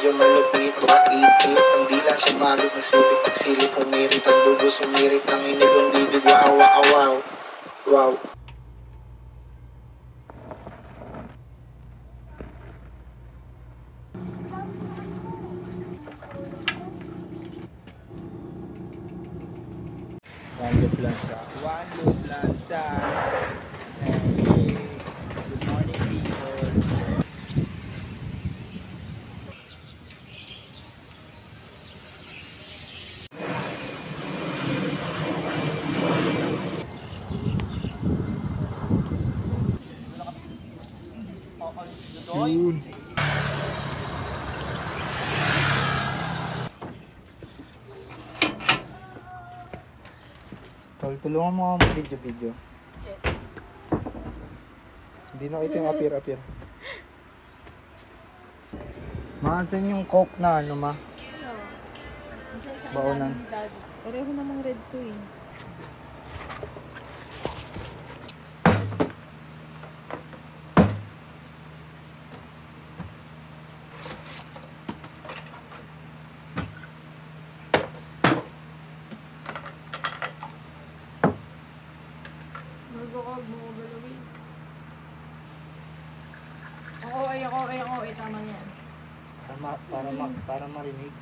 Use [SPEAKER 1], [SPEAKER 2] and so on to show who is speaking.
[SPEAKER 1] medyo malupit, makaipit. Ang dila sumabit ng sipit, nagsilip, humirit. Ang dugo sumirit, ng inig ang bibig. Wow, wow, wow. Wow. One Loop Lanza. Okay. Good morning, people. Yun. Tol, tulungan mo ako mag-video. Hindi na ito yung appear. Maasan yung coke na ano ma? Baonan.
[SPEAKER 2] Pareho namang red to eh. Magkakag mo ko galawin. Ako, tama yan.
[SPEAKER 1] Para marinig.